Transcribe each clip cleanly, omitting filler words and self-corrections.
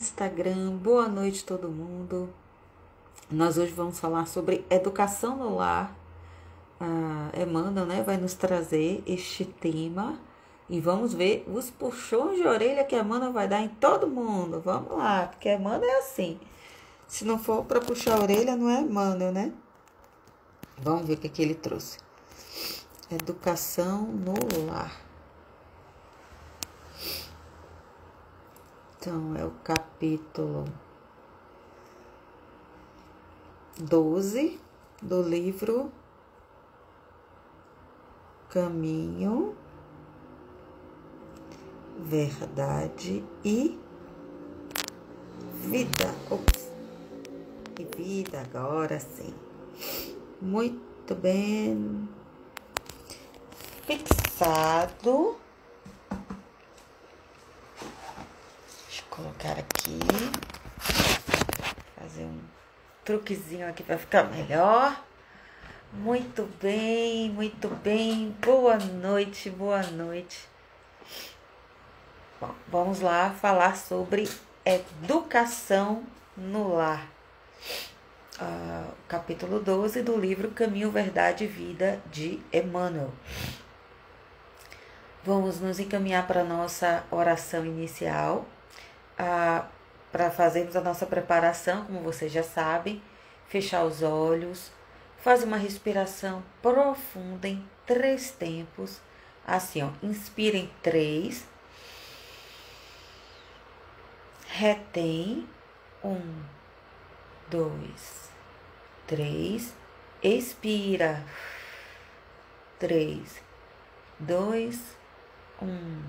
Instagram, boa noite todo mundo. Nós hoje vamos falar sobre educação no lar. A Emmanuel, vai nos trazer este tema e vamos ver os puxões de orelha que a Emmanuel vai dar em todo mundo. Vamos lá, porque a Emmanuel é assim. Se não for para puxar a orelha, não é Emmanuel, né? Vamos ver o que ele trouxe. Educação no lar. Então, é o capítulo 12 do livro Caminho, Verdade e Vida. Ops. E vida, agora sim. Muito bem. Fixado. Deixa eu colocar aqui. Fazer um truquezinho aqui para ficar melhor. Muito bem, muito bem. Boa noite, boa noite. Bom, vamos lá falar sobre educação no lar. Capítulo 12 do livro Caminho, Verdade e Vida, de Emmanuel. Vamos nos encaminhar para a nossa oração inicial, para fazermos a nossa preparação, como vocês já sabem, fechar os olhos, fazer uma respiração profunda em 3 tempos, assim, ó, inspira em 3, retém, 1, 2, 3, expira, 3, 2, 1.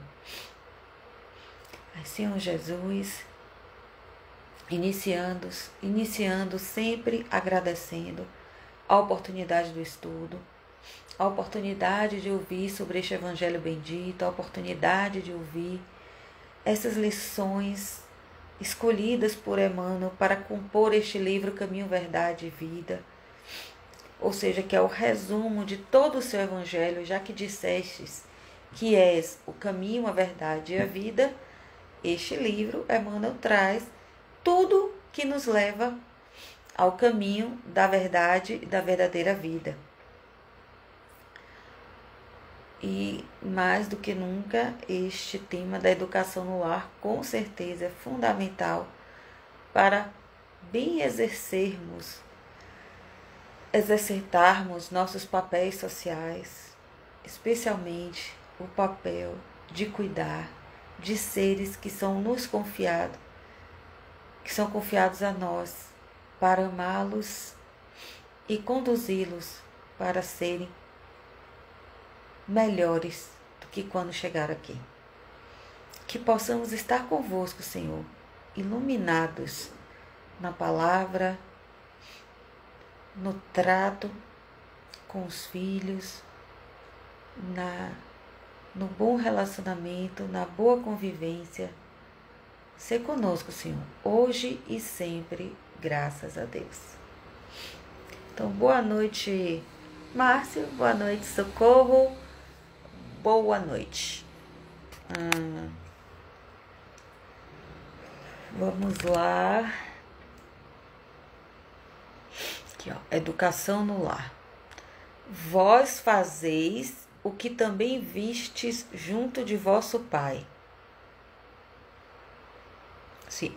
Ai, Senhor Jesus, iniciando sempre agradecendo a oportunidade do estudo, a oportunidade de ouvir sobre este Evangelho bendito, a oportunidade de ouvir essas lições escolhidas por Emmanuel para compor este livro Caminho, Verdade e Vida, ou seja, que é o resumo de todo o seu Evangelho, já que dissestes que és o caminho, a verdade e a vida. Este livro, Emmanuel traz tudo que nos leva ao caminho da verdade e da verdadeira vida. E mais do que nunca, este tema da educação no lar, com certeza, é fundamental para bem exercitarmos nossos papéis sociais, especialmente o papel de cuidar de seres que são confiados a nós, para amá-los e conduzi-los para serem melhores do que quando chegaram aqui. Que possamos estar convosco, Senhor, iluminados na palavra, no trato com os filhos, no bom relacionamento, na boa convivência. Sê conosco, Senhor, hoje e sempre, graças a Deus. Então, boa noite, Márcio, boa noite, Socorro, boa noite. Vamos lá. Aqui, ó, educação no lar. Vós fazeis o que também vistes junto de vosso Pai. Sim,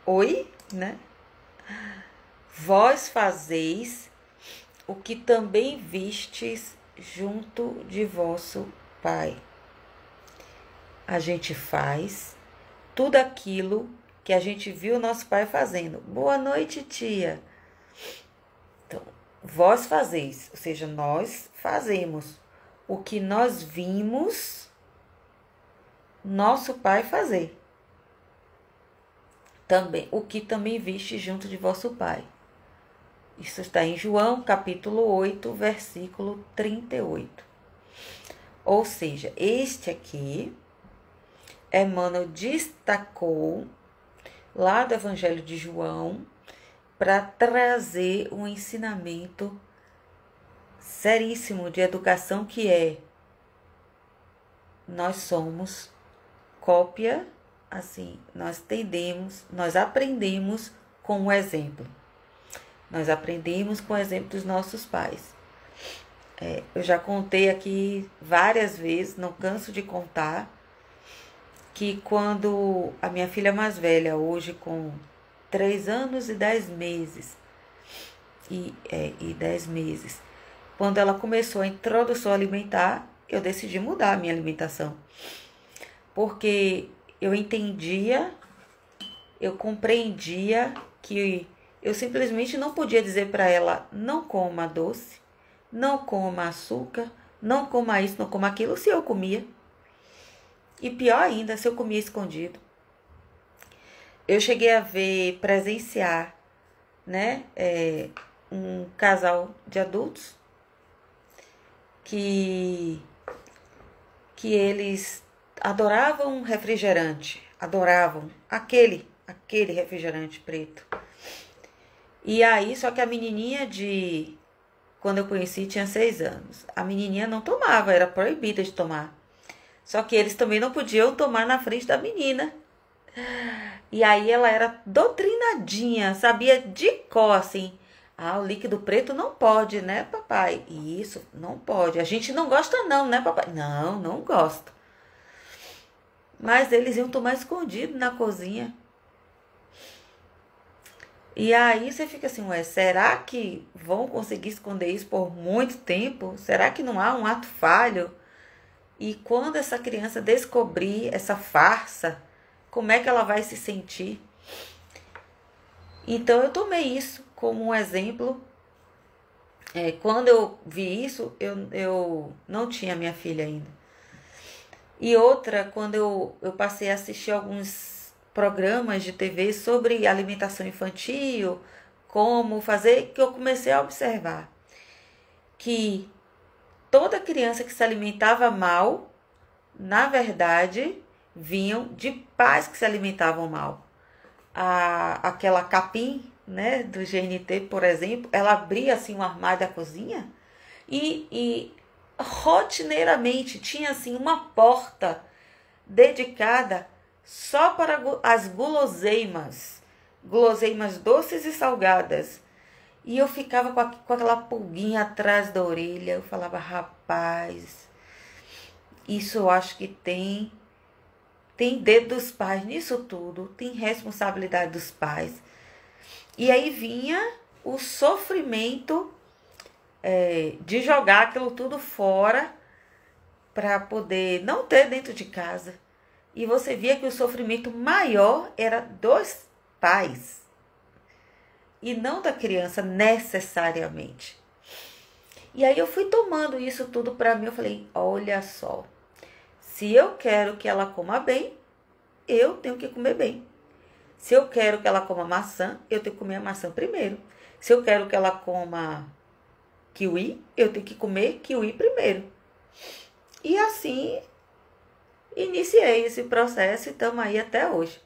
oi, né? Vós fazeis o que também vistes junto de vosso Pai. A gente faz tudo aquilo que a gente viu nosso pai fazendo. Boa noite, tia. Então, vós fazeis, ou seja, nós fazemos o que nós vimos nosso pai fazer. Também, o que também viste junto de vosso pai. Isso está em João, capítulo 8, versículo 38. Ou seja, este aqui, Emmanuel destacou lá do Evangelho de João para trazer um ensinamento seríssimo de educação, que é: nós somos cópia assim, nós aprendemos com o exemplo. Nós aprendemos com o exemplo dos nossos pais. Eu já contei aqui várias vezes, não canso de contar, que quando a minha filha mais velha, hoje com 3 anos e 10 meses, e 10 meses, quando ela começou a introdução alimentar, eu decidi mudar a minha alimentação. Porque eu entendia, eu compreendia que eu simplesmente não podia dizer para ela: não coma doce, não coma açúcar, não coma isso, não coma aquilo, se eu comia. E pior ainda, se eu comia escondido. Eu cheguei a presenciar, né, um casal de adultos que eles adoravam refrigerante, adoravam aquele refrigerante preto. E aí, só que a menininha quando eu conheci, tinha 6 anos. A menininha não tomava, era proibida de tomar. Só que eles também não podiam tomar na frente da menina. E aí ela era doutrinadinha, sabia de cor, assim. O líquido preto não pode, né, papai? Isso, não pode. A gente não gosta não, né, papai? Não, não gosto. Mas eles iam tomar escondido na cozinha. E aí você fica assim, será que vão conseguir esconder isso por muito tempo? Será que não há um ato falho? E quando essa criança descobrir essa farsa, como é que ela vai se sentir? Então eu tomei isso como um exemplo. Quando eu vi isso, eu não tinha minha filha ainda. E outra, quando eu passei a assistir alguns programas de TV sobre alimentação infantil, como fazer, que eu comecei a observar que toda criança que se alimentava mal, na verdade, vinham de pais que se alimentavam mal. Aquela capim, né, do GNT, por exemplo, ela abria assim um armário da cozinha e rotineiramente tinha assim uma porta dedicada só para as guloseimas doces e salgadas. E eu ficava com aquela pulguinha atrás da orelha. Eu falava, rapaz, isso eu acho que tem dedo dos pais nisso tudo, tem responsabilidade dos pais. E aí vinha o sofrimento de jogar aquilo tudo fora para poder não ter dentro de casa. E você via que o sofrimento maior era dos pais e não da criança necessariamente. E aí eu fui tomando isso tudo para mim. Eu falei, olha só, se eu quero que ela coma bem, eu tenho que comer bem. Se eu quero que ela coma maçã, eu tenho que comer a maçã primeiro. Se eu quero que ela coma kiwi, eu tenho que comer kiwi primeiro. E assim iniciei esse processo e estamos aí até hoje.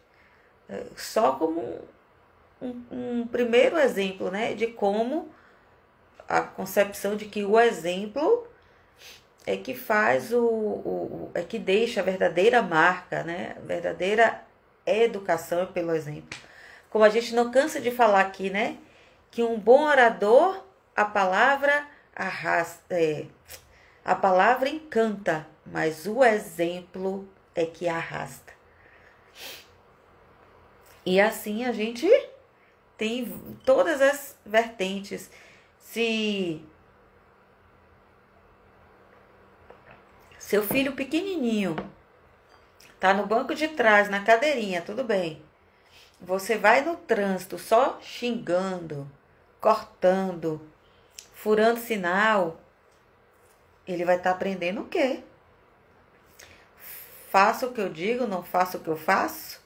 Só como um primeiro exemplo, né, de como a concepção de que o exemplo é que faz é que deixa a verdadeira marca, né, a verdadeira educação é pelo exemplo. Como a gente não cansa de falar aqui, né, que um bom orador, a palavra a palavra encanta, mas o exemplo é que arrasta. E assim a gente tem todas as vertentes. Se seu filho pequenininho tá no banco de trás, na cadeirinha, tudo bem. Você vai no trânsito só xingando, cortando, furando sinal, ele vai estar aprendendo o quê? Faço o que eu digo, não faço o que eu faço?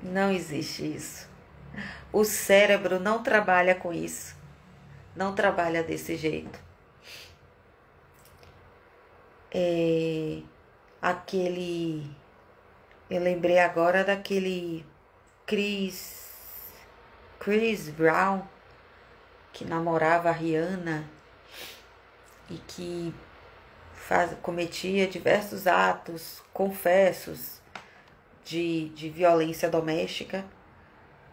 Não existe isso. O cérebro não trabalha com isso. Não trabalha desse jeito. Eu lembrei agora daquele Chris Brown, que namorava a Rihanna e que cometia diversos atos confessos de violência doméstica.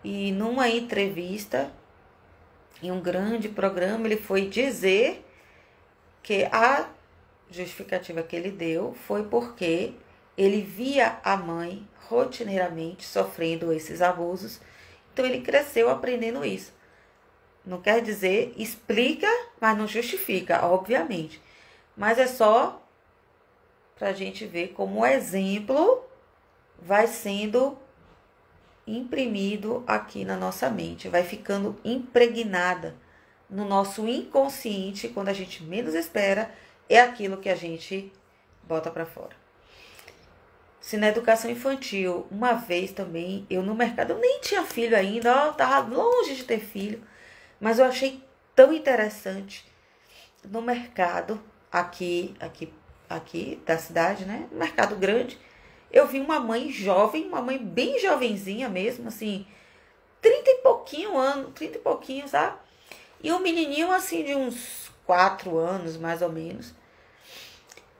E numa entrevista, em um grande programa, ele foi dizer que a justificativa que ele deu foi porque ele via a mãe rotineiramente sofrendo esses abusos. Então ele cresceu aprendendo isso. Não quer dizer, explica, mas não justifica, obviamente. Mas é só para a gente ver como o exemplo vai sendo imprimido aqui na nossa mente, vai ficando impregnada no nosso inconsciente, quando a gente menos espera, é aquilo que a gente bota para fora. Se na educação infantil, uma vez também, eu no mercado, eu nem tinha filho ainda, eu tava longe de ter filho, mas eu achei tão interessante no mercado aqui da cidade, né? Um mercado grande. Eu vi uma mãe jovem, uma mãe bem jovenzinha mesmo, assim, 30 e pouquinho, sabe? E um menininho, assim, de uns 4 anos, mais ou menos.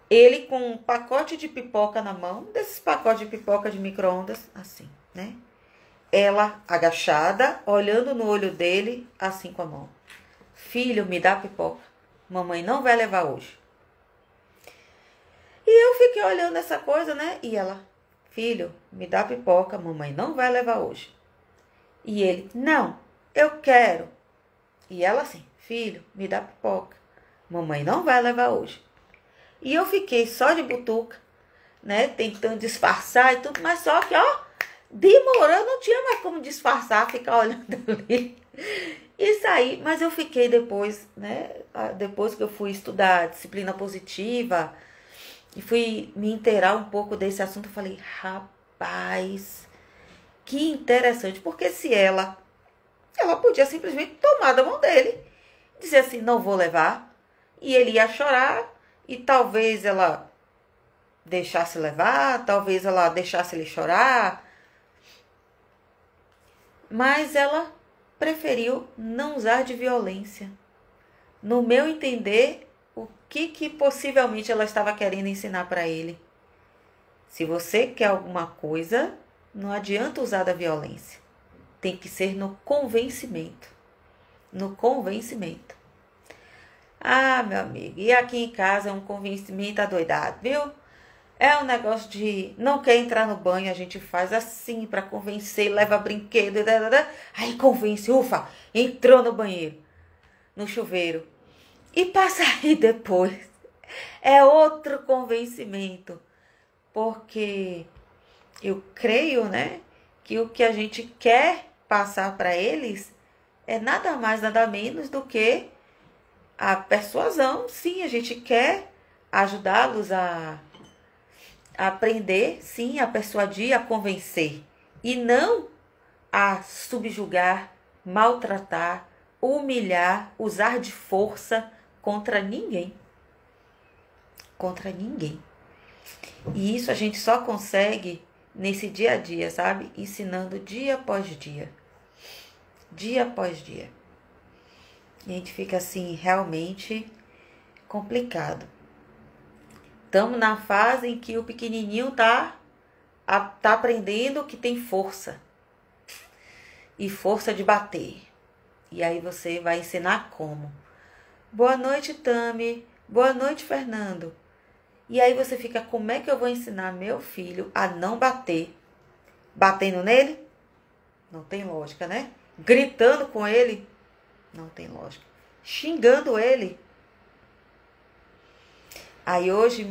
Ele com um pacote de pipoca na mão, desses pacotes de pipoca de micro-ondas, assim, né? Ela agachada, olhando no olho dele, assim com a mão. Filho, me dá pipoca. Mamãe não vai levar hoje. E eu fiquei olhando essa coisa, né? E ela, filho, me dá pipoca, mamãe não vai levar hoje. E ele, não, eu quero. E ela assim, filho, me dá pipoca, mamãe não vai levar hoje. E eu fiquei só de butuca, né? Tentando disfarçar e tudo, mas só que, ó, demorou, não tinha mais como disfarçar, ficar olhando ali. E saí, mas eu fiquei depois, né? Depois que eu fui estudar disciplina positiva e fui me inteirar um pouco desse assunto, eu falei, rapaz, que interessante, porque se ela podia simplesmente tomar da mão dele, dizer assim, não vou levar, e ele ia chorar, e talvez ela deixasse levar, talvez ela deixasse ele chorar, mas ela preferiu não usar de violência. No meu entender, o que possivelmente ela estava querendo ensinar para ele? Se você quer alguma coisa, não adianta usar da violência. Tem que ser no convencimento. No convencimento. Ah, meu amigo, e aqui em casa é um convencimento adoidado, viu? É um negócio de não quer entrar no banho, a gente faz assim para convencer, leva brinquedo, aí convence, ufa, entrou no banheiro, no chuveiro. E passa aí depois. É outro convencimento. Porque eu creio, né, que o que a gente quer passar para eles é nada mais, nada menos do que a persuasão. Sim, a gente quer ajudá-los a aprender, sim, a persuadir, a convencer. E não a subjugar, maltratar, humilhar, usar de força contra ninguém. Contra ninguém. E isso a gente só consegue nesse dia a dia, sabe? Ensinando dia após dia. Dia após dia. E a gente fica assim, realmente complicado. Estamos na fase em que o pequenininho tá aprendendo que tem força. E força de bater. E aí você vai ensinar como. Boa noite, Tami. Boa noite, Fernando. E aí você fica, como é que eu vou ensinar meu filho a não bater? Batendo nele? Não tem lógica, né? Gritando com ele? Não tem lógica. Xingando ele? Aí hoje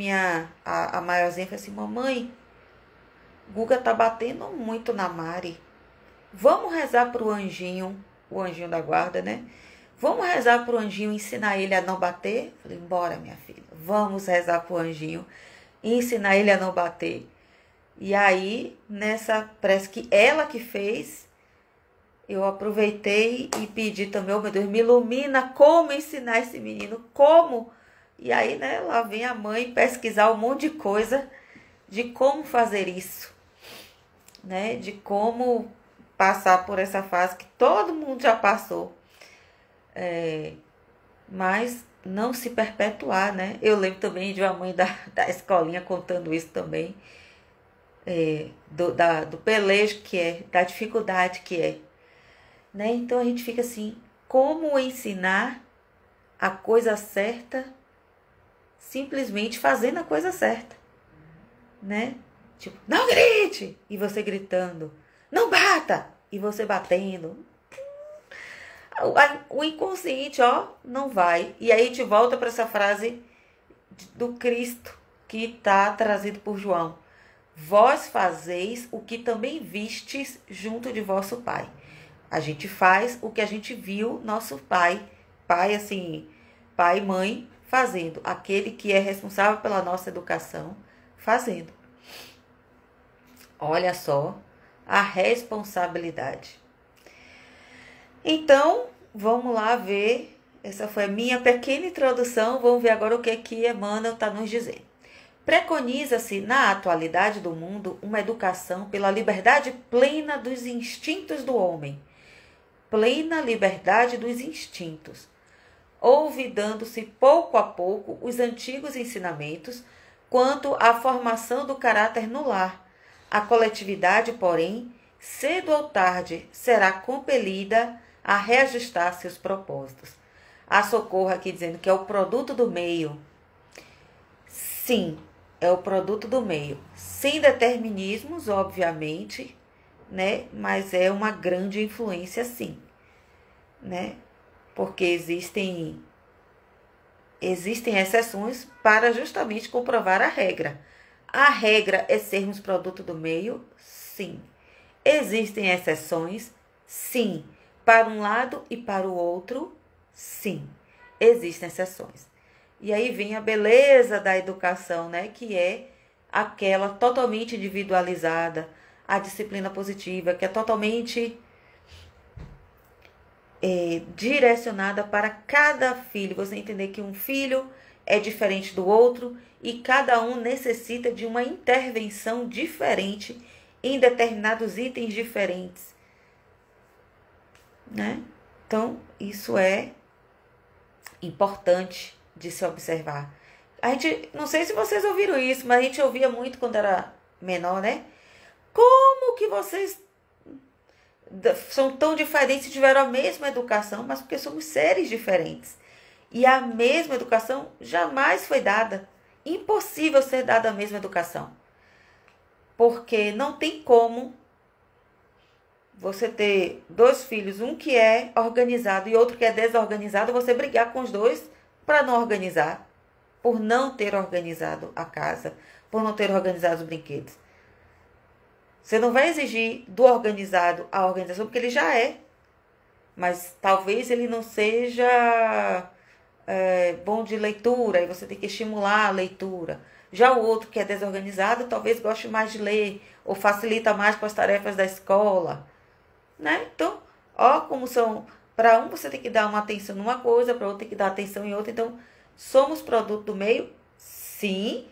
a maiorzinha falou assim, mamãe, Guga tá batendo muito na Mari. Vamos rezar pro anjinho, o anjinho da guarda, né? Vamos rezar pro anjinho ensinar ele a não bater? Falei, bora, minha filha. Vamos rezar pro anjinho e ensinar ele a não bater. E aí, nessa prece que ela que fez, eu aproveitei e pedi também, oh meu Deus, me ilumina como ensinar esse menino, como. E aí, né, lá vem a mãe pesquisar um monte de coisa de como fazer isso, né? De como passar por essa fase que todo mundo já passou. Mas não se perpetuar, né? Eu lembro também de uma mãe da escolinha contando isso também. do pelejo que é, da dificuldade que é. Né? Então a gente fica assim, como ensinar a coisa certa simplesmente fazendo a coisa certa, né? Tipo, não grite! E você gritando. Não bata! E você batendo. O inconsciente, ó, não vai. E aí a gente volta para essa frase do Cristo que está trazido por João. Vós fazeis o que também vistes junto de vosso Pai. A gente faz o que a gente viu nosso pai assim, pai e mãe fazendo. Aquele que é responsável pela nossa educação fazendo. Olha só a responsabilidade. Então, vamos lá ver. Essa foi a minha pequena introdução. Vamos ver agora o que Emmanuel está nos dizendo. Preconiza-se na atualidade do mundo uma educação pela liberdade plena dos instintos do homem. Plena liberdade dos instintos, olvidando-se pouco a pouco os antigos ensinamentos quanto à formação do caráter no lar. A coletividade, porém, cedo ou tarde, será compelida a reajustar seus propósitos. A Socorro aqui dizendo que é o produto do meio. Sim, é o produto do meio. Sem determinismos, obviamente, né? Mas é uma grande influência, sim, né? Porque existem exceções para justamente comprovar a regra. A regra é sermos produto do meio? Sim. Existem exceções? Sim. Para um lado e para o outro? Sim. Existem exceções. E aí vem a beleza da educação, né? Que é aquela totalmente individualizada, a disciplina positiva, que é totalmente direcionada para cada filho. Você entender que um filho é diferente do outro e cada um necessita de uma intervenção diferente em determinados itens diferentes, né? Então, isso é importante de se observar. A gente, não sei se vocês ouviram isso, mas a gente ouvia muito quando era menor, né? Como que vocês são tão diferentes e tiveram a mesma educação? Mas porque somos seres diferentes. E a mesma educação jamais foi dada. Impossível ser dada a mesma educação. Porque não tem como você ter dois filhos, um que é organizado e outro que é desorganizado, você brigar com os dois para não organizar. Por não ter organizado a casa, por não ter organizado os brinquedos. Você não vai exigir do organizado a organização, porque ele já é. Mas talvez ele não seja bom de leitura, e você tem que estimular a leitura. Já o outro que é desorganizado, talvez goste mais de ler, ou facilita mais com as tarefas da escola, né? Então, ó, como são... Para um você tem que dar uma atenção numa coisa, para outro tem que dar atenção em outra. Então, somos produto do meio? Sim.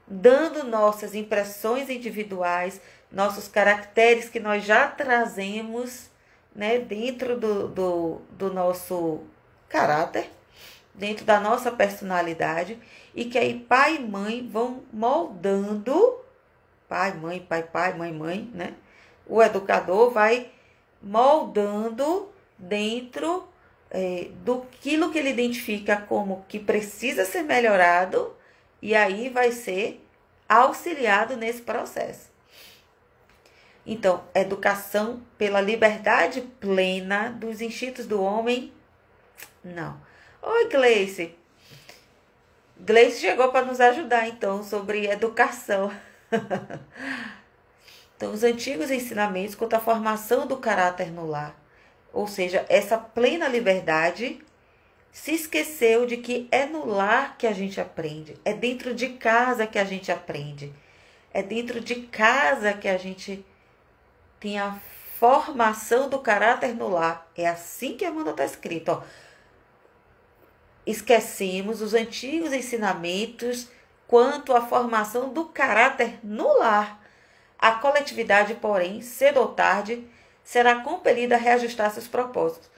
Dando nossas impressões individuais, nossos caracteres que nós já trazemos, né, dentro do nosso caráter, dentro da nossa personalidade, e que aí pai e mãe vão moldando, pai, mãe, né? O educador vai moldando dentro do aquilo que ele identifica como que precisa ser melhorado, e aí vai ser auxiliado nesse processo. Então, educação pela liberdade plena dos instintos do homem, não. Oi, Gleice. Gleice chegou para nos ajudar, então, sobre educação. Então, os antigos ensinamentos quanto à formação do caráter no lar, ou seja, essa plena liberdade, se esqueceu de que é no lar que a gente aprende, é dentro de casa que a gente aprende, é dentro de casa que a gente tem a formação do caráter no lar. É assim que a Amanda está escrito, ó. Esquecemos os antigos ensinamentos quanto à formação do caráter no lar. A coletividade, porém, cedo ou tarde, será compelida a reajustar seus propósitos.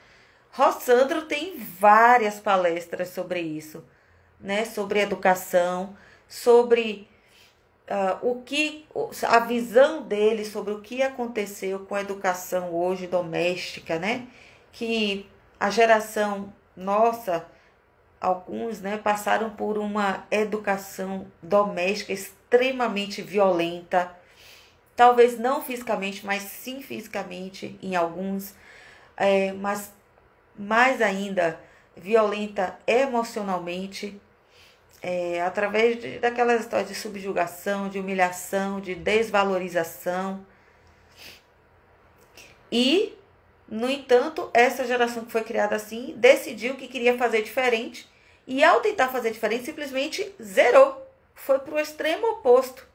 Rossandro tem várias palestras sobre isso, né? Sobre educação, sobre a visão dele sobre o que aconteceu com a educação hoje doméstica, né? Que a geração nossa, alguns, né, passaram por uma educação doméstica extremamente violenta, talvez não fisicamente, mas sim fisicamente em alguns, mas mais ainda violenta emocionalmente, através daquelas histórias de subjugação, de humilhação, de desvalorização. E, no entanto, essa geração que foi criada assim decidiu que queria fazer diferente e, ao tentar fazer diferente, simplesmente zerou. Foi para o extremo oposto,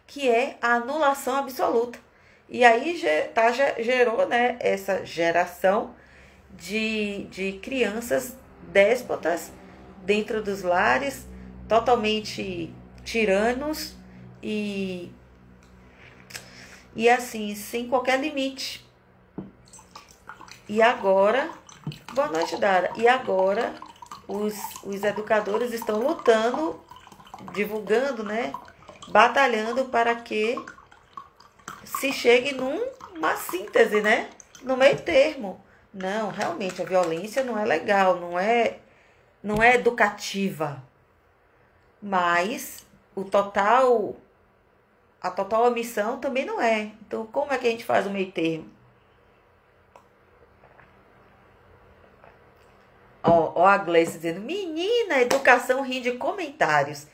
que é a anulação absoluta. E aí gerou, né, essa geração de crianças déspotas dentro dos lares, totalmente tiranos e assim, sem qualquer limite. E agora, boa noite, Dara. E agora os educadores estão lutando, divulgando, né, batalhando para que se chegue numa síntese, né, no meio termo. Não, realmente a violência não é legal, não é educativa, mas a total omissão também não é. Então, como é que a gente faz o meio termo? Ó a Gleice dizendo, menina, educação rende comentários.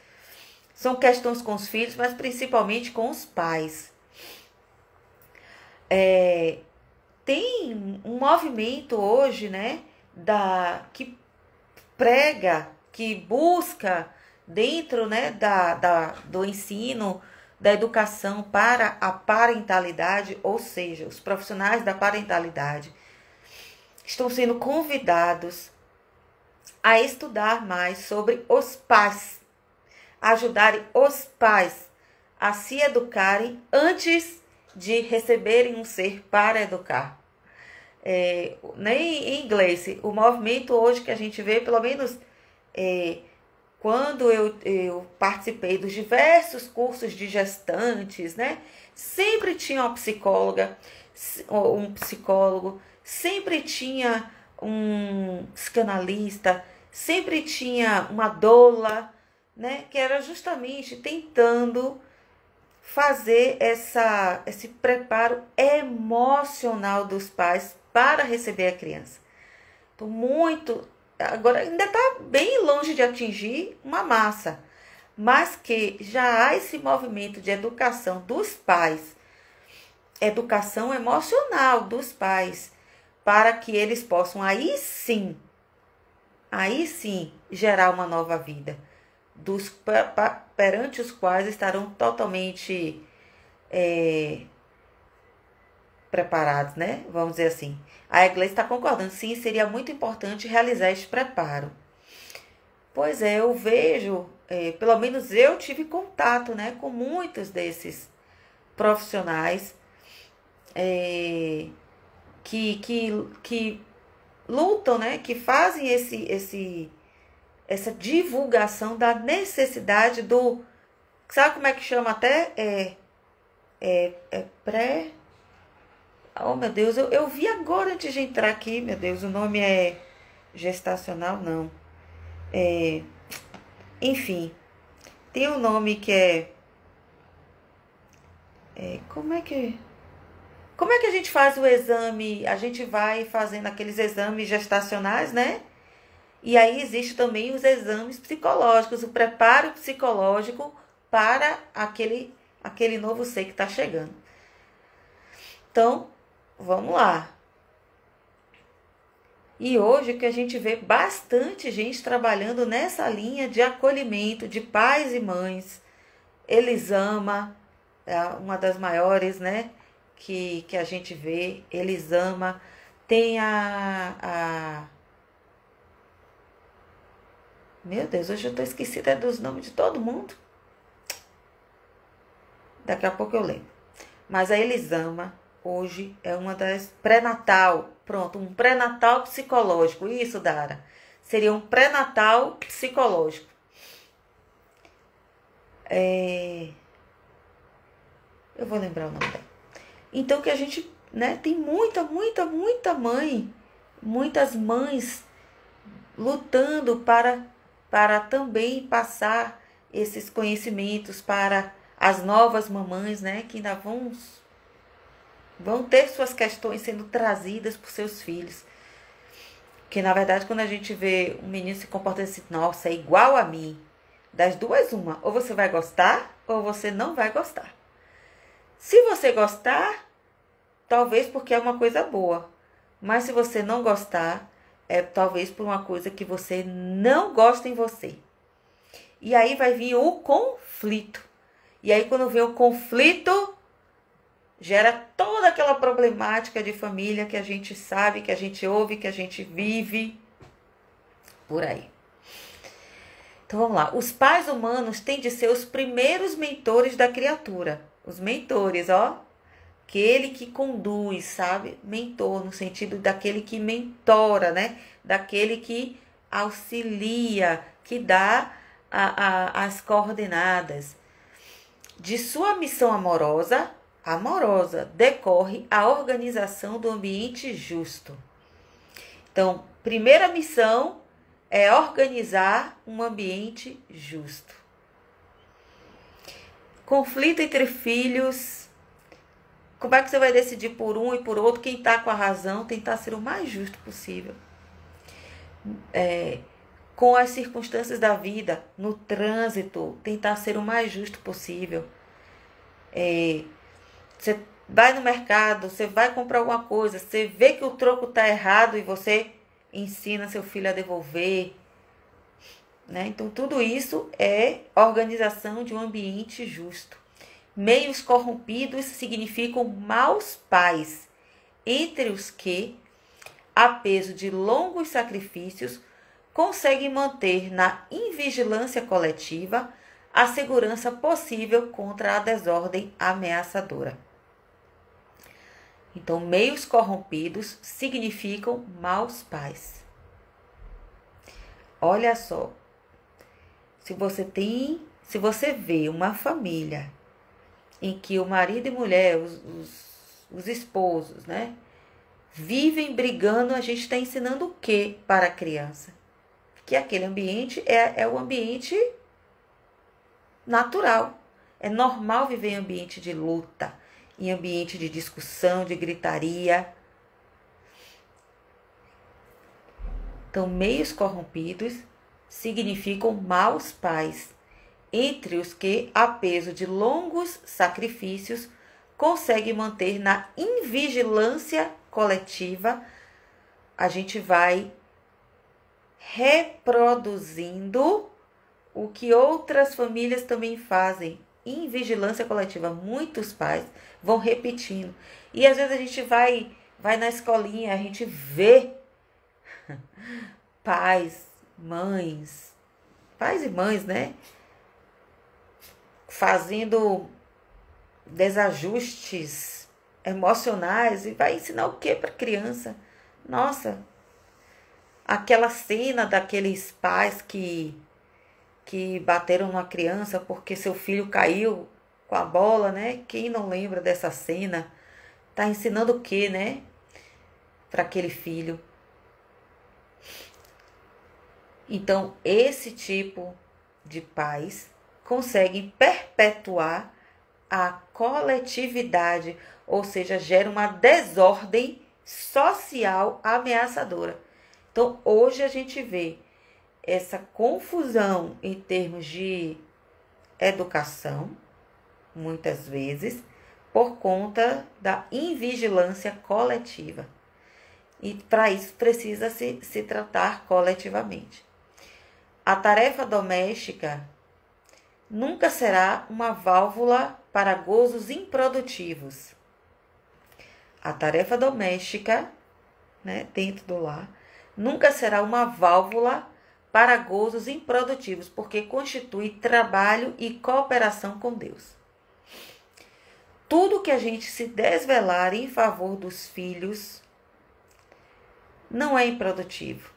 São questões com os filhos, mas principalmente com os pais. Tem um movimento hoje, né, que prega, que busca dentro, né, do ensino, da educação para a parentalidade, ou seja, os profissionais da parentalidade estão sendo convidados a estudar mais sobre os pais, ajudarem os pais a se educarem antes de receberem um ser para educar. Em inglês, o movimento hoje que a gente vê, pelo menos quando eu participei dos diversos cursos de gestantes, né, sempre tinha uma psicóloga, um psicólogo, sempre tinha um psicanalista, sempre tinha uma doula, né, que era justamente tentando fazer esse preparo emocional dos pais para receber a criança. Então, agora ainda está bem longe de atingir uma massa, mas que já há esse movimento de educação dos pais, educação emocional dos pais, para que eles possam aí sim gerar uma nova vida, perante os quais estarão totalmente preparados, né? Vamos dizer assim. A Igreja está concordando, sim, seria muito importante realizar este preparo. Pois é, eu vejo, pelo menos eu tive contato, né, com muitos desses profissionais que lutam, né, que fazem essa divulgação da necessidade do... Sabe como é que chama até? Oh, meu Deus, eu vi agora antes de entrar aqui, meu Deus, o nome é gestacional, não. Enfim, tem um nome que como é que a gente faz o exame? A gente vai fazendo aqueles exames gestacionais, né? E aí existe também os exames psicológicos, o preparo psicológico para aquele novo ser que está chegando. Então, vamos lá. E hoje que a gente vê bastante gente trabalhando nessa linha de acolhimento de pais e mães. Elisama é uma das maiores, né, que a gente vê. Elisama. Tem Meu Deus, hoje eu estou esquecida dos nomes de todo mundo. Daqui a pouco eu lembro. Mas a Elisama hoje é uma das pré-natal. Pronto, um pré-natal psicológico. Isso, Dara. Seria um pré-natal psicológico. Eu vou lembrar o nome dela. Então que a gente, né, tem muita mãe, muitas mães lutando para também passar esses conhecimentos para as novas mamães, né, que ainda vão ter suas questões sendo trazidas por seus filhos. Que na verdade, quando a gente vê um menino se comportando assim, nossa, é igual a mim. Das duas, uma. Ou você vai gostar, ou você não vai gostar. Se você gostar, talvez porque é uma coisa boa. Mas se você não gostar, é talvez por uma coisa que você não gosta em você. E aí vai vir o conflito. E aí quando vem o conflito, gera toda aquela problemática de família que a gente sabe, que a gente ouve, que a gente vive por aí. Então vamos lá. Os pais humanos têm de ser os primeiros mentores da criatura. Os mentores, ó. Aquele que conduz, sabe? Mentor, no sentido daquele que mentora, né? Daquele que auxilia, que dá as coordenadas. De sua missão amorosa decorre a organização do ambiente justo. Então, primeira missão é organizar um ambiente justo. Conflito entre filhos. Como é que você vai decidir por um e por outro? Quem está com a razão, tentar ser o mais justo possível. Com as circunstâncias da vida, no trânsito, tentar ser o mais justo possível. Você vai no mercado, você vai comprar alguma coisa, você vê que o troco está errado e você ensina seu filho a devolver. Né? Então, tudo isso é organização de um ambiente justo. Meios corrompidos significam maus pais, entre os que, a peso de longos sacrifícios, conseguem manter na invigilância coletiva a segurança possível contra a desordem ameaçadora. Então, meios corrompidos significam maus pais. Olha só, se você vê uma família em que o marido e mulher, os esposos, né, vivem brigando, a gente está ensinando o que para a criança? Que aquele ambiente é o ambiente natural. É normal viver em ambiente de luta, em ambiente de discussão, de gritaria. Então, meios corrompidos significam maus pais, entre os que, a peso de longos sacrifícios, conseguem manter na invigilância coletiva. A gente vai reproduzindo o que outras famílias também fazem. Em vigilância coletiva, muitos pais vão repetindo. E às vezes a gente vai na escolinha, a gente vê pais e mães, né? Fazendo desajustes emocionais e vai ensinar o que para a criança? Nossa, aquela cena daqueles pais que bateram numa criança porque seu filho caiu com a bola, né? Quem não lembra dessa cena? Tá ensinando o que, né? Para aquele filho. Então, esse tipo de pais conseguem perpetuar a coletividade, ou seja, gera uma desordem social ameaçadora. Então, hoje a gente vê essa confusão em termos de educação, muitas vezes, por conta da invigilância coletiva. E para isso precisa se tratar coletivamente. A tarefa doméstica nunca será uma válvula para gozos improdutivos. A tarefa doméstica, né, dentro do lar, nunca será uma válvula para gozos improdutivos, porque constitui trabalho e cooperação com Deus. Tudo que a gente se desvelar em favor dos filhos não é improdutivo.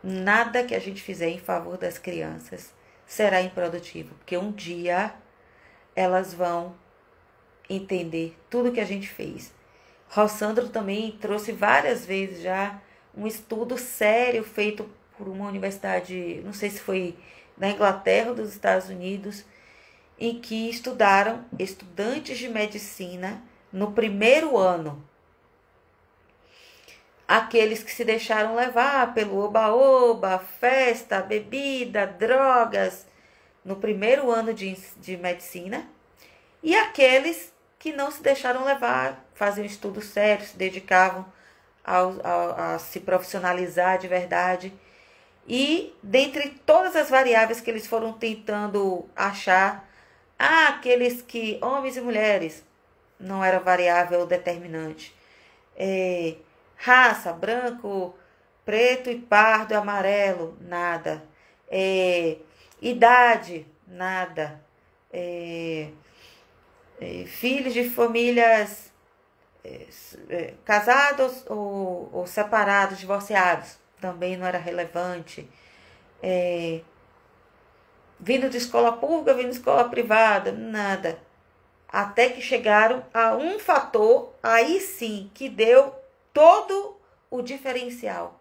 Nada que a gente fizer em favor das crianças será improdutivo, porque um dia elas vão entender tudo que a gente fez. Rossandro também trouxe várias vezes já um estudo sério feito por uma universidade, não sei se foi na Inglaterra ou dos Estados Unidos, em que estudaram estudantes de medicina no primeiro ano. Aqueles que se deixaram levar pelo oba-oba, festa, bebida, drogas, no primeiro ano de medicina, e aqueles que não se deixaram levar, faziam estudos sérios, se dedicavam a se profissionalizar de verdade. E dentre todas as variáveis que eles foram tentando achar, aqueles que, homens e mulheres, não era variável determinante. Raça, branco, preto e pardo e amarelo, nada. Idade, nada. Filhos de famílias casados ou separados, divorciados, também não era relevante. Vindo de escola pública, vindo de escola privada, nada. Até que chegaram a um fator, aí sim, que deu todo o diferencial.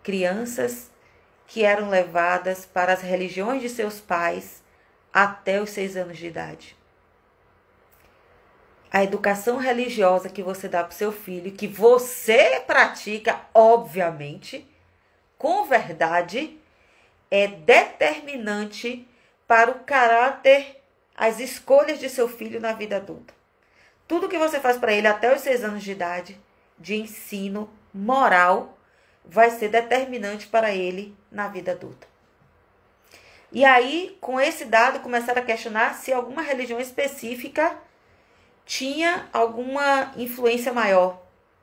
Crianças que eram levadas para as religiões de seus pais até os 6 anos de idade. A educação religiosa que você dá para o seu filho, que você pratica, obviamente, com verdade, é determinante para o caráter, as escolhas de seu filho na vida adulta. Tudo que você faz para ele até os 6 anos de idade, de ensino moral, vai ser determinante para ele na vida adulta. E aí, com esse dado, começaram a questionar se alguma religião específica tinha alguma influência maior.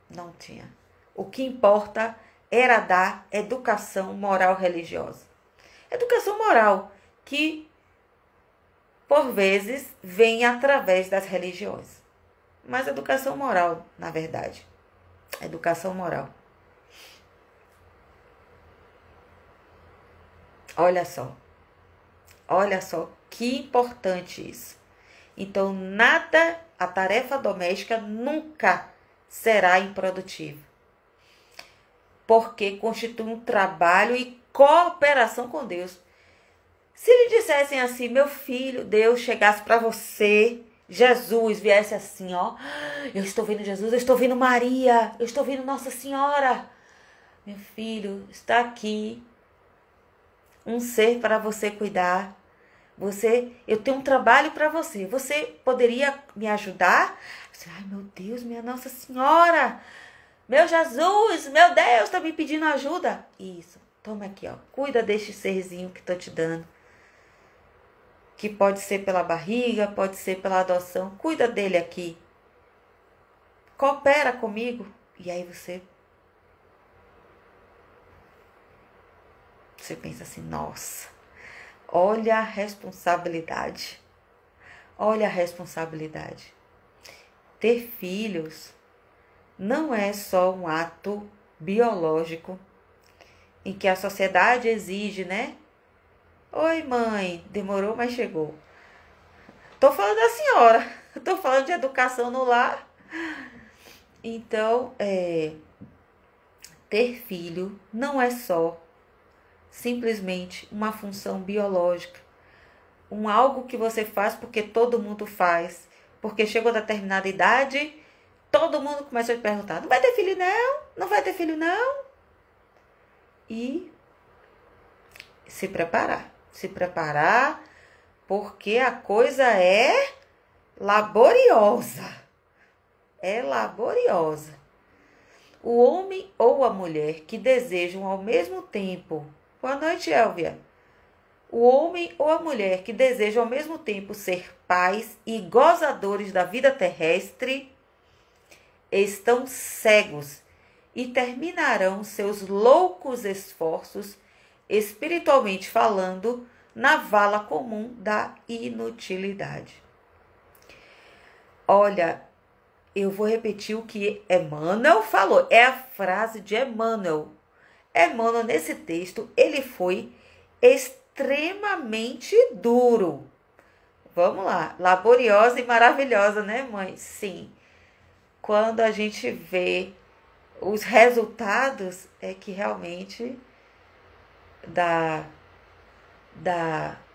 Não tinha. O que importa era dar educação moral religiosa. Educação moral que, por vezes, vem através das religiões. Mas educação moral, na verdade. Educação moral. Olha só que importante isso. Então, a tarefa doméstica nunca será improdutiva, porque constitui um trabalho e cooperação com Deus. Se lhe dissessem assim, meu filho, Deus chegasse para você, Jesus viesse assim, ó, eu estou vendo Jesus, eu estou vendo Maria, eu estou vendo Nossa Senhora, meu filho, está aqui um ser para você cuidar. Eu tenho um trabalho para você. Você poderia me ajudar? Ai, meu Deus, minha Nossa Senhora, meu Jesus, meu Deus, está me pedindo ajuda. Isso, toma aqui, ó, cuida deste serzinho que estou te dando. Que pode ser pela barriga, pode ser pela adoção. Cuida dele aqui. Coopera comigo. E aí você pensa assim, nossa, olha a responsabilidade. Olha a responsabilidade. Ter filhos não é só um ato biológico em que a sociedade exige, né? Oi, mãe, demorou, mas chegou. Tô falando da senhora, tô falando de educação no lar. Então, ter filho não é só simplesmente uma função biológica, algo que você faz porque todo mundo faz, porque chegou a determinada idade, todo mundo começa a te perguntar, não vai ter filho não? Não vai ter filho não? E se preparar, porque a coisa é laboriosa. É laboriosa. O homem ou a mulher que desejam ao mesmo tempo... Boa noite, Elvia. O homem ou a mulher que desejam ao mesmo tempo ser pais e gozadores da vida terrestre estão cegos e terminarão seus loucos esforços, espiritualmente falando, na vala comum da inutilidade. Olha, eu vou repetir o que Emmanuel falou. É a frase de Emmanuel. Emmanuel, nesse texto, ele foi extremamente duro. Vamos lá. Laboriosa e maravilhosa, né, mãe? Sim. Quando a gente vê os resultados, é que realmente dá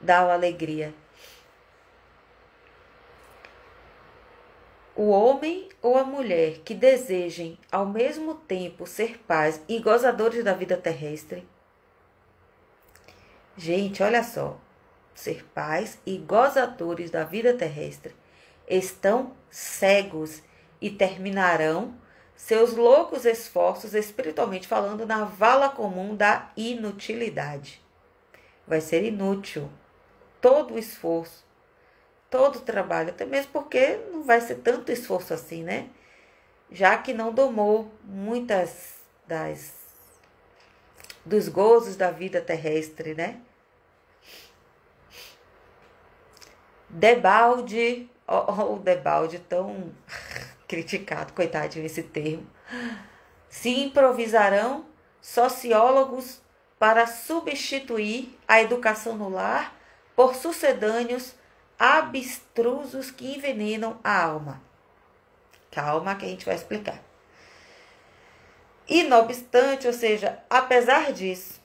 uma alegria. O homem ou a mulher que desejem ao mesmo tempo ser pais e gozadores da vida terrestre. Gente, olha só. Ser pais e gozadores da vida terrestre estão cegos e terminarão seus loucos esforços, espiritualmente falando, na vala comum da inutilidade. Vai ser inútil todo o esforço, todo o trabalho, até mesmo porque não vai ser tanto esforço assim, né? Já que não domou muitas dos gozos da vida terrestre, né? Debalde, o Debalde tão criticado, coitadinho esse termo, se improvisarão sociólogos para substituir a educação no lar por sucedâneos abstrusos que envenenam a alma. Calma que a gente vai explicar. E não obstante, ou seja, apesar disso,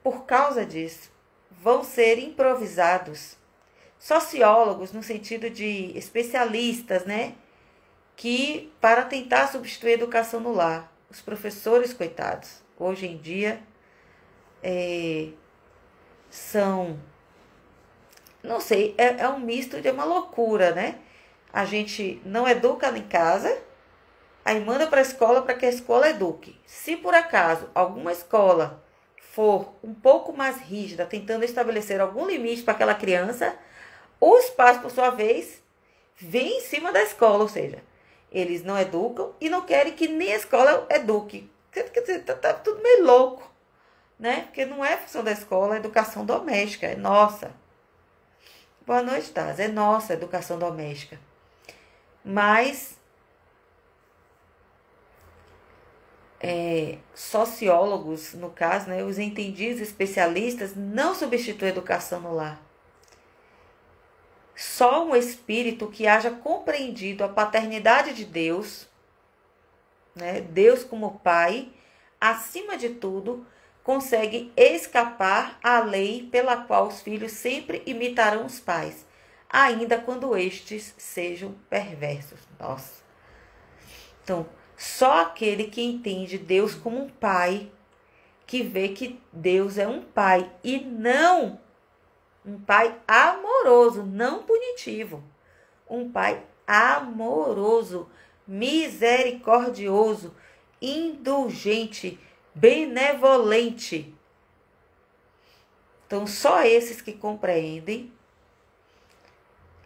por causa disso, vão ser improvisados sociólogos no sentido de especialistas, né? Que para tentar substituir a educação no lar. Os professores, coitados, hoje em dia são, não sei, é um misto de uma loucura, né? A gente não educa em casa, aí manda para a escola para que a escola eduque. Se por acaso alguma escola for um pouco mais rígida, tentando estabelecer algum limite para aquela criança, os pais, por sua vez, vêm em cima da escola, ou seja, eles não educam e não querem que nem a escola eduque. Quer dizer, tá tudo meio louco, né? Porque não é função da escola a educação doméstica, é nossa. Boa noite, Taz. É nossa a educação doméstica. Mas sociólogos, no caso, né, os entendidos especialistas, não substituem a educação no lar. Só um espírito que haja compreendido a paternidade de Deus, né, Deus como Pai, acima de tudo, consegue escapar à lei pela qual os filhos sempre imitarão os pais, ainda quando estes sejam perversos. Nossa. Então, só aquele que entende Deus como um pai, que vê que Deus é um pai e não um pai amoroso, não punitivo. Um pai amoroso, misericordioso, indulgente, benevolente. Então, só esses que compreendem,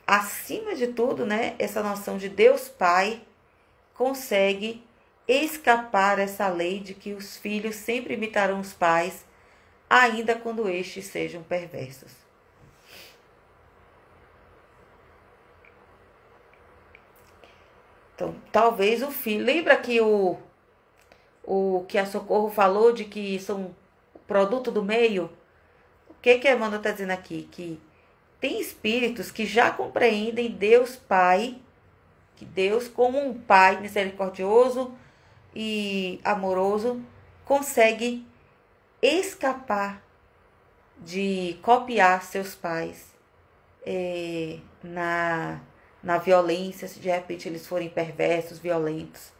acima de tudo, né, essa noção de Deus Pai, consegue escapar essa lei de que os filhos sempre imitarão os pais, ainda quando estes sejam perversos. Então, talvez o filho... Lembra que o que a Socorro falou de que são produto do meio? O que a Amanda está dizendo aqui? Que tem espíritos que já compreendem Deus Pai, que Deus, como um Pai misericordioso e amoroso, consegue escapar de copiar seus pais na violência, se de repente eles forem perversos, violentos.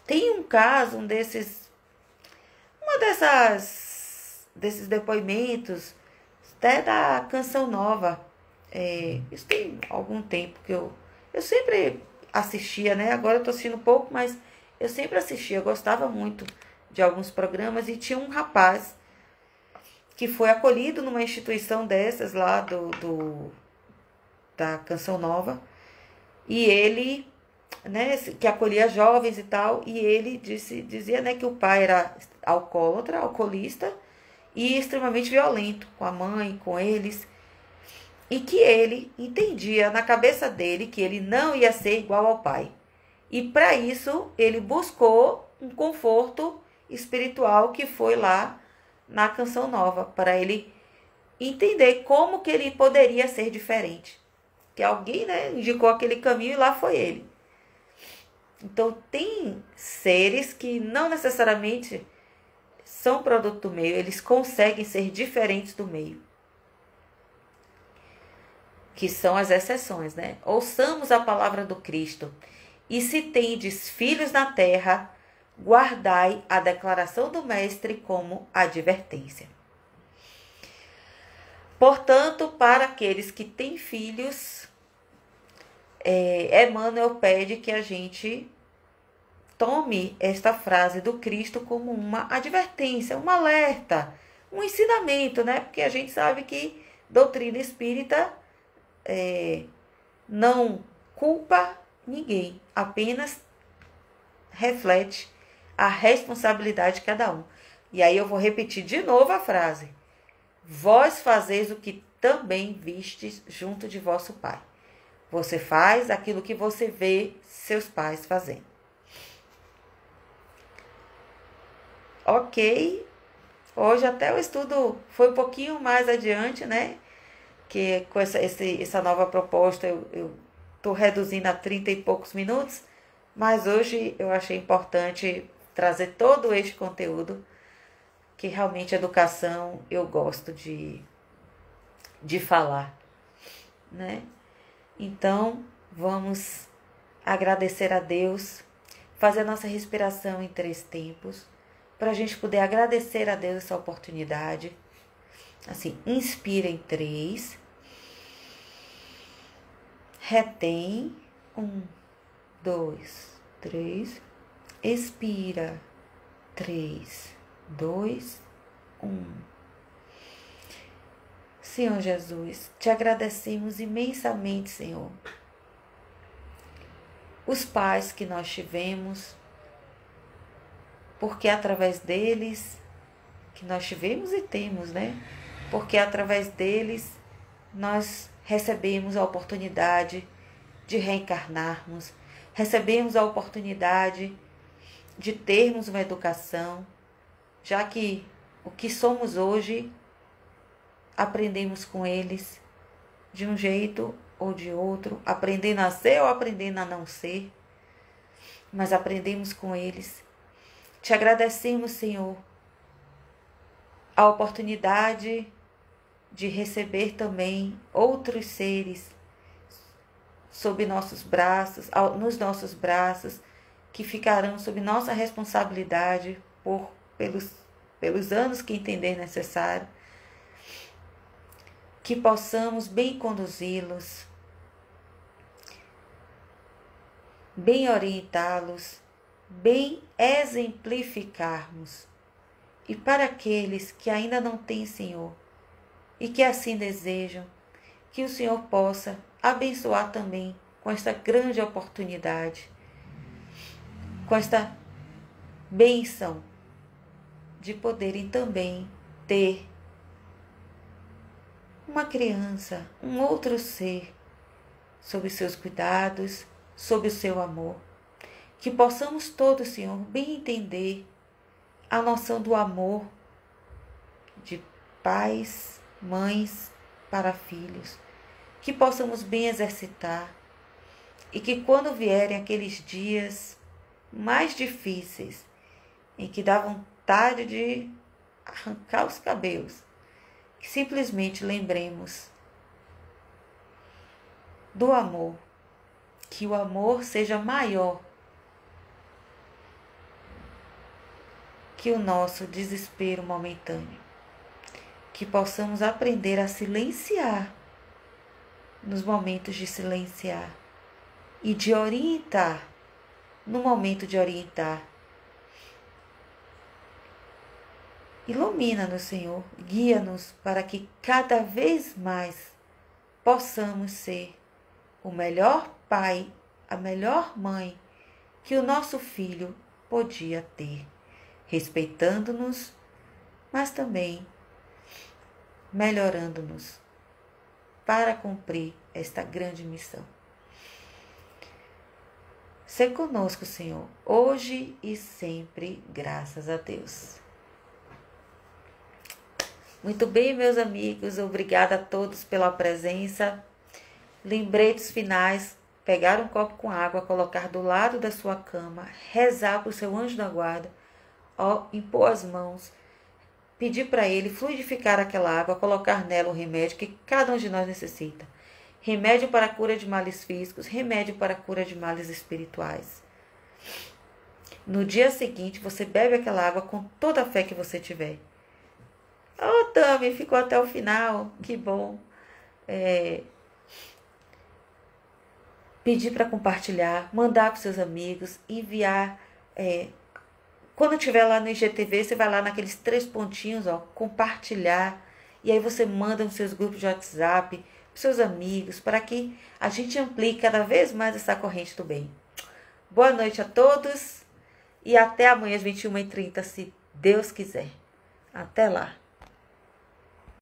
Tem um caso, desses depoimentos, até da Canção Nova. Isso tem algum tempo que eu sempre assistia, né? Agora eu tô assistindo pouco, mas eu sempre assistia, eu gostava muito de alguns programas, e tinha um rapaz que foi acolhido numa instituição dessas lá da Canção Nova, e ele, né, que acolhia jovens e tal, e ele dizia, né, que o pai era alcoólatra, alcoolista e extremamente violento com a mãe, com eles, e que ele entendia na cabeça dele que ele não ia ser igual ao pai. E para isso ele buscou um conforto espiritual, que foi lá na Canção Nova, para ele entender como que ele poderia ser diferente. Que alguém, né, indicou aquele caminho e lá foi ele. Então, tem seres que não necessariamente são produto do meio, eles conseguem ser diferentes do meio. Que são as exceções, né? Ouçamos a palavra do Cristo. E se tendes filhos na terra, guardai a declaração do Mestre como advertência. Portanto, para aqueles que têm filhos, Emmanuel pede que a gente tome esta frase do Cristo como uma advertência, um alerta, um ensinamento, né? Porque a gente sabe que doutrina espírita não culpa ninguém, apenas reflete a responsabilidade de cada um. E aí eu vou repetir de novo a frase. Vós fazeis o que também vistes junto de vosso Pai. Você faz aquilo que você vê seus pais fazendo. Ok. Hoje até o estudo foi um pouquinho mais adiante, né? Que com essa nova proposta eu estou reduzindo a 30 e poucos minutos. Mas hoje eu achei importante trazer todo este conteúdo, que realmente educação eu gosto de falar, né? Então, vamos agradecer a Deus, fazer a nossa respiração em 3 tempos, para a gente poder agradecer a Deus essa oportunidade. Assim, inspira em 3, retém, 1, 2, 3, expira, 3, 2, 1. Senhor Jesus, te agradecemos imensamente, Senhor, os pais que nós tivemos, porque através deles, que nós tivemos e temos, né? Porque através deles nós recebemos a oportunidade de reencarnarmos, recebemos a oportunidade de termos uma educação, já que o que somos hoje aprendemos com eles de um jeito ou de outro, aprendendo a ser ou aprendendo a não ser, mas aprendemos com eles. Te agradecemos, Senhor, a oportunidade de receber também outros seres sob nossos braços, nos nossos braços, que ficarão sob nossa responsabilidade pelos anos que entender necessário, que possamos bem conduzi-los, bem orientá-los, bem exemplificarmos. E para aqueles que ainda não têm Senhor e que assim desejam, que o Senhor possa abençoar também com esta grande oportunidade, com esta bênção de poderem também ter uma criança, um outro ser, sob seus cuidados, sob o seu amor. Que possamos todos, Senhor, bem entender a noção do amor de pais, mães para filhos. Que possamos bem exercitar e que quando vierem aqueles dias mais difíceis, em que dá vontade de arrancar os cabelos, que simplesmente lembremos do amor, que o amor seja maior que o nosso desespero momentâneo, que possamos aprender a silenciar nos momentos de silenciar e de orientar no momento de orientar. Ilumina-nos, Senhor, guia-nos para que cada vez mais possamos ser o melhor pai, a melhor mãe que o nosso filho podia ter, respeitando-nos, mas também melhorando-nos para cumprir esta grande missão. Sê conosco, Senhor, hoje e sempre, graças a Deus. Muito bem, meus amigos, obrigada a todos pela presença. Lembretes finais: pegar um copo com água, colocar do lado da sua cama, rezar para o seu anjo da guarda, impor as mãos, pedir para ele fluidificar aquela água, colocar nela o remédio que cada um de nós necessita. Remédio para a cura de males físicos, remédio para a cura de males espirituais. No dia seguinte, você bebe aquela água com toda a fé que você tiver. Oh, Tami, ficou até o final, que bom. Pedir para compartilhar, mandar para os seus amigos, enviar. Quando estiver lá no IGTV, você vai lá naqueles 3 pontinhos, compartilhar. E aí você manda nos seus grupos de WhatsApp, para os seus amigos, para que a gente amplie cada vez mais essa corrente do bem. Boa noite a todos e até amanhã às 21h30, se Deus quiser. Até lá.